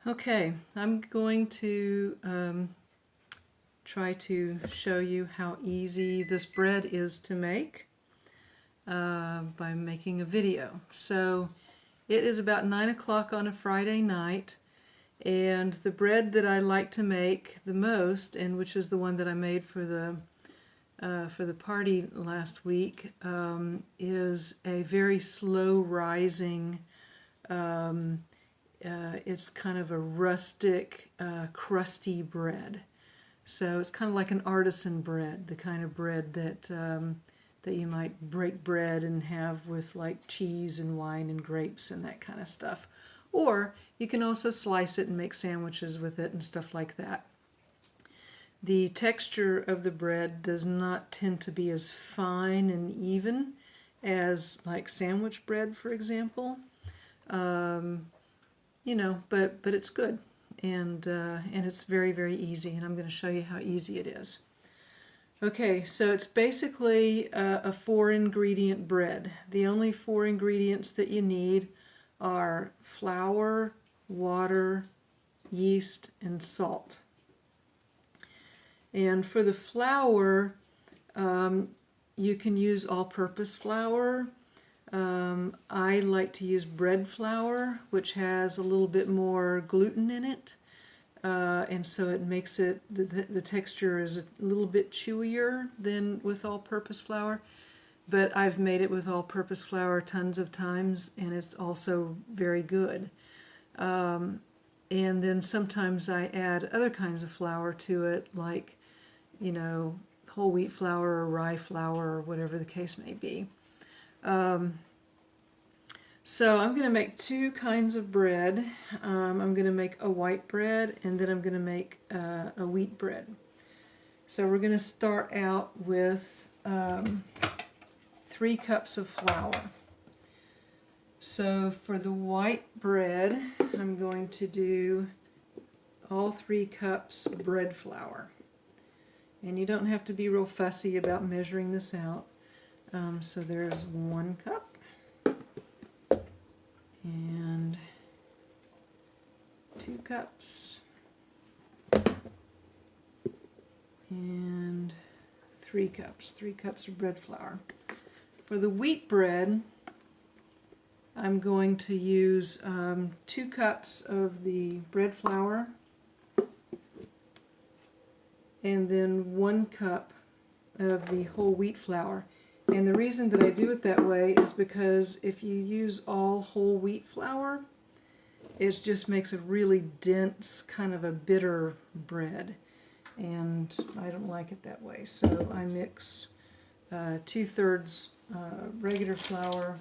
Okay, I'm going to try to show you how easy this bread is to make by making a video. So it is about 9 o'clock on a Friday night, and the bread that I like to make the most, and which is the one that I made for the party last week, is a very slow rising. It's kind of a rustic, crusty bread. So it's kind of like an artisan bread, the kind of bread that that you might break bread and have with like cheese and wine and grapes and that kind of stuff. Or you can also slice it and make sandwiches with it and stuff like that. The texture of the bread does not tend to be as fine and even as like sandwich bread, for example. You know, but it's good, and it's very, very easy, and I'm going to show you how easy it is. Okay, so it's basically a 4-ingredient bread. The only 4 ingredients that you need are flour, water, yeast, and salt. And for the flour, you can use all-purpose flour. I like to use bread flour, which has a little bit more gluten in it, and so it makes it, the texture is a little bit chewier than with all-purpose flour, but I've made it with all-purpose flour tons of times, and it's also very good. And then sometimes I add other kinds of flour to it, like, you know, whole wheat flour or rye flour or whatever the case may be. So I'm going to make 2 kinds of bread. I'm going to make a white bread, and then I'm going to make a wheat bread. So we're going to start out with 3 cups of flour. So for the white bread, I'm going to do all 3 cups bread flour. And you don't have to be real fussy about measuring this out. So there's 1 cup. And 2 cups. And 3 cups. 3 cups of bread flour. For the wheat bread, I'm going to use 2 cups of the bread flour, and then 1 cup of the whole wheat flour. And the reason that I do it that way is because if you use all whole wheat flour, it just makes a really dense, kind of a bitter bread. And I don't like it that way. So I mix 2/3 regular flour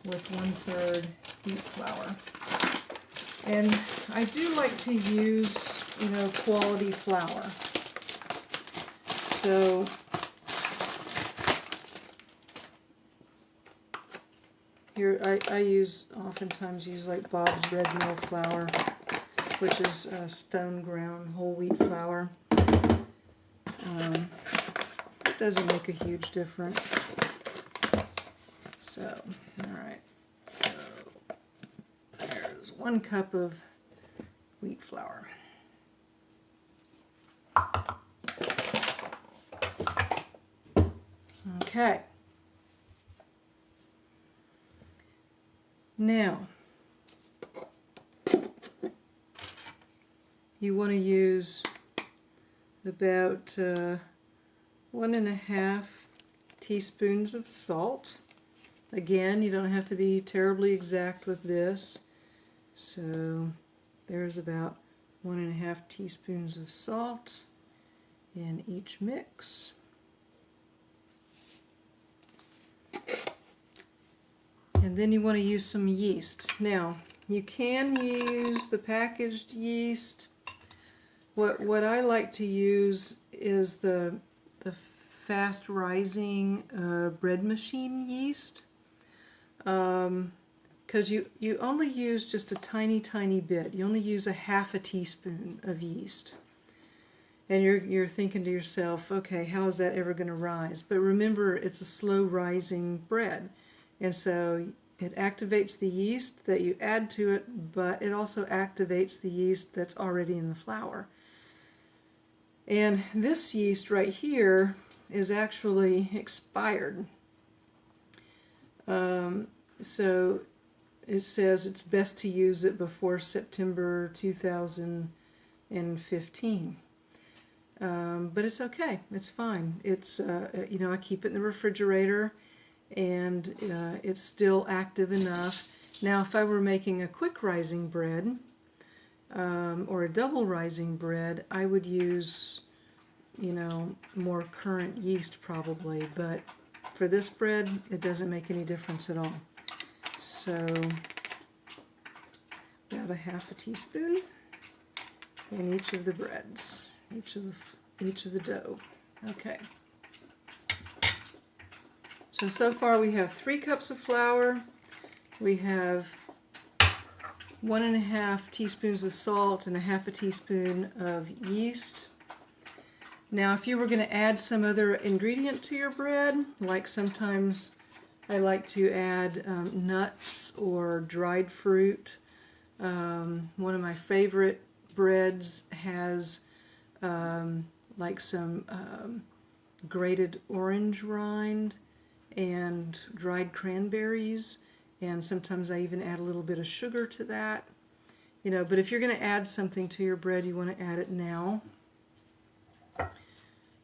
with 1/3 wheat flour. And I do like to use, you know, quality flour. So here I oftentimes use like Bob's red mill flour, which is stone ground whole wheat flour. It doesn't make a huge difference. So, alright, so there's 1 cup of wheat flour. Okay. Now, you want to use about 1.5 teaspoons of salt. Again, you don't have to be terribly exact with this. So there's about 1.5 teaspoons of salt in each mix. And then you want to use some yeast. Now, you can use the packaged yeast. What I like to use is the fast rising bread machine yeast, because you only use just a tiny bit. You only use a 1/2 teaspoon of yeast. And you're thinking to yourself, okay, how is that ever going to rise? But remember, it's a slow rising bread. And so it activates the yeast that you add to it, but it also activates the yeast that's already in the flour. And this yeast right here is actually expired. So it says it's best to use it before September 2015. But it's okay. It's fine. It's, you know, I keep it in the refrigerator, and it's still active enough. Now, if I were making a quick rising bread, or a double rising bread, I would use, you know, more current yeast probably, but for this bread, it doesn't make any difference at all. So, about a half a teaspoon in each of the breads, each of the dough. Okay. So far we have 3 cups of flour. We have 1½ teaspoons of salt and a half a teaspoon of yeast. Now, if you were going to add some other ingredient to your bread, like sometimes I like to add nuts or dried fruit. One of my favorite breads has like some grated orange rind and dried cranberries, and sometimes I even add a little bit of sugar to that. You know, but if you're going to add something to your bread, you want to add it now.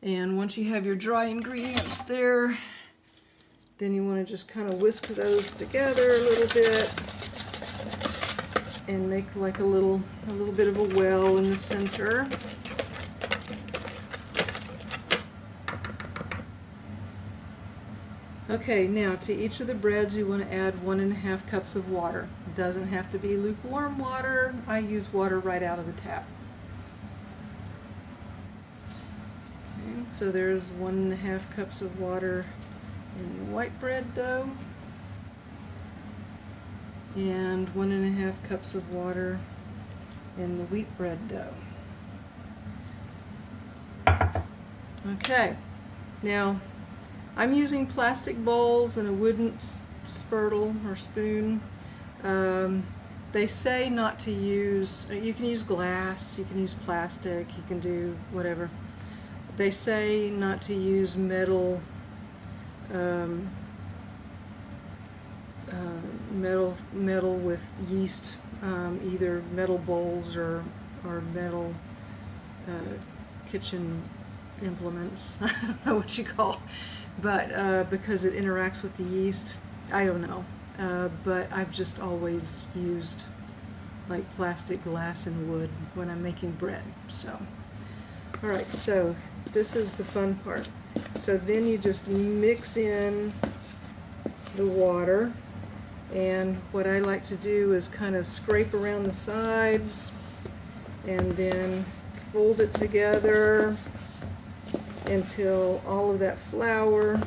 And once you have your dry ingredients there, then you want to just kind of whisk those together a little bit and make like a little bit of a well in the center. Okay, now to each of the breads you want to add 1½ cups of water. It doesn't have to be lukewarm water. I use water right out of the tap. Okay, so there's 1½ cups of water in the white bread dough and 1½ cups of water in the wheat bread dough. Okay, now I'm using plastic bowls and a wooden spurtle or spoon. They say not to use, you can use glass, you can use plastic, you can do whatever. They say not to use metal, metal with yeast, either metal bowls or metal kitchen implements. I don't know what you call, but because it interacts with the yeast, I don't know. But I've just always used like plastic, glass, and wood when I'm making bread. So, all right. So this is the fun part. So then you just mix in the water, and what I like to do is kind of scrape around the sides and then fold it together until all of that flour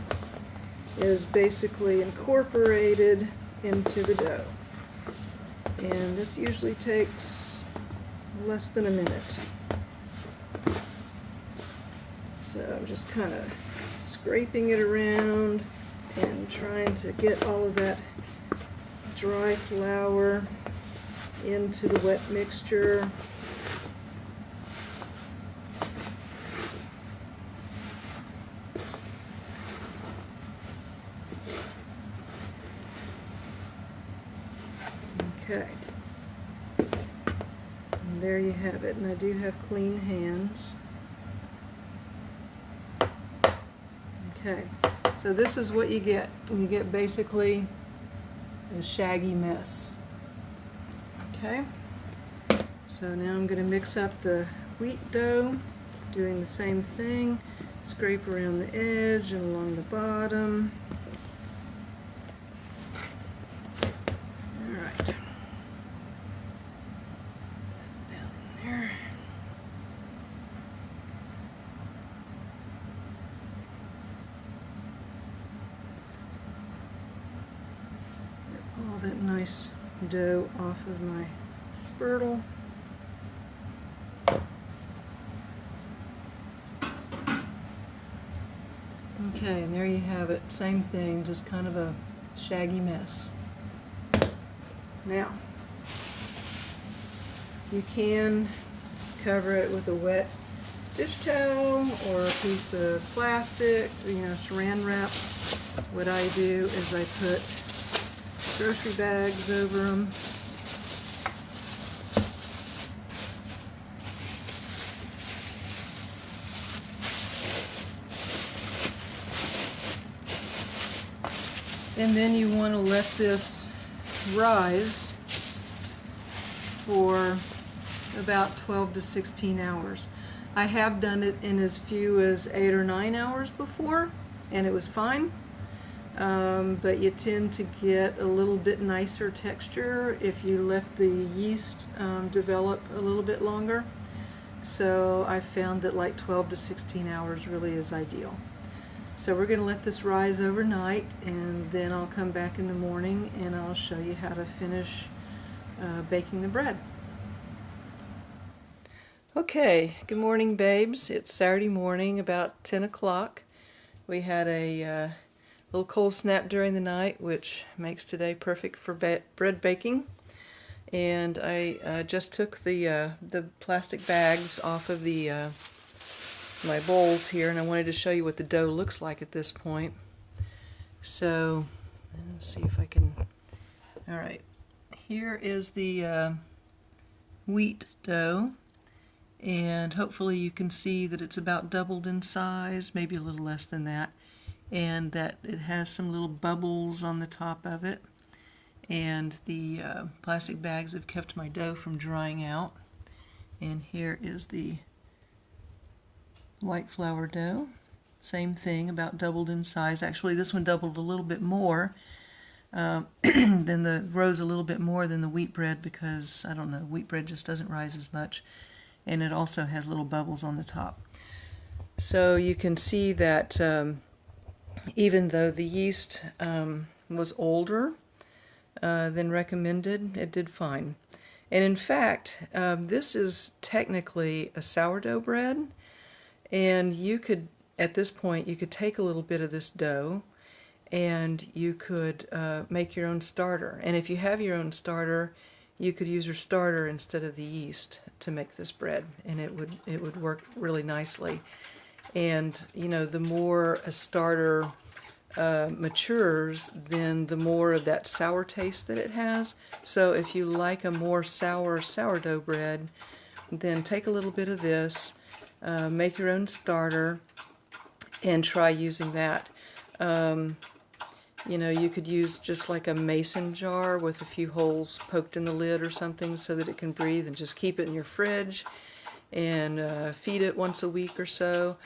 is basically incorporated into the dough. And this usually takes less than a minute. So I'm just kind of scraping it around and trying to get all of that dry flour into the wet mixture. Okay, and there you have it, and I do have clean hands. Okay, so this is what you get. You get basically a shaggy mess. Okay, so now I'm going to mix up the wheat dough, doing the same thing. Scrape around the edge and along the bottom. All that nice dough off of my spurtle. Okay, and there you have it. Same thing, just kind of a shaggy mess. Now, you can cover it with a wet dish towel or a piece of plastic, saran wrap. What I do is I put grocery bags over them. And then you want to let this rise for about 12 to 16 hours. I have done it in as few as 8 or 9 hours before, and it was fine. But you tend to get a little bit nicer texture if you let the yeast develop a little bit longer. So I found that like 12 to 16 hours really is ideal. So we're going to let this rise overnight, and then I'll come back in the morning and I'll show you how to finish baking the bread. Okay, good morning, babes. It's Saturday morning, about 10 o'clock. We had a little cold snap during the night, which makes today perfect for bread baking. And I just took the plastic bags off of my bowls here, and I wanted to show you what the dough looks like at this point. So let's see if I can. All right, here is the wheat dough. And hopefully you can see that it's about doubled in size, maybe a little less than that, and that it has some little bubbles on the top of it. And the plastic bags have kept my dough from drying out. And here is the white flour dough. Same thing, about doubled in size. Actually, this one doubled a little bit more. Rose a little bit more than the wheat bread, because, I don't know, wheat bread just doesn't rise as much. And it also has little bubbles on the top. So you can see that even though the yeast was older than recommended, it did fine. And in fact, this is technically a sourdough bread, and you could, at this point, you could take a little bit of this dough and you could make your own starter. And if you have your own starter, you could use your starter instead of the yeast to make this bread, and it would work really nicely. And the more a starter matures, then the more of that sour taste that it has. So if you like a more sour sourdough bread, then take a little bit of this, make your own starter, and try using that. You could use just like a mason jar with a few holes poked in the lid or something so that it can breathe, and just keep it in your fridge and feed it once a week or so.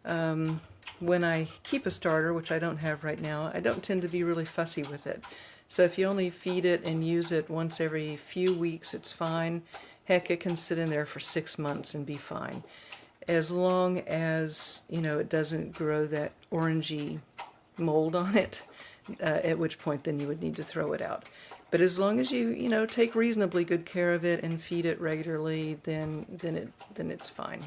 When I keep a starter, which I don't have right now, I don't tend to be really fussy with it. So if you only feed it and use it once every few weeks, it's fine. Heck, it can sit in there for 6 months and be fine, as long as it doesn't grow that orangey mold on it. At which point then you would need to throw it out. But as long as you take reasonably good care of it and feed it regularly, then it's fine.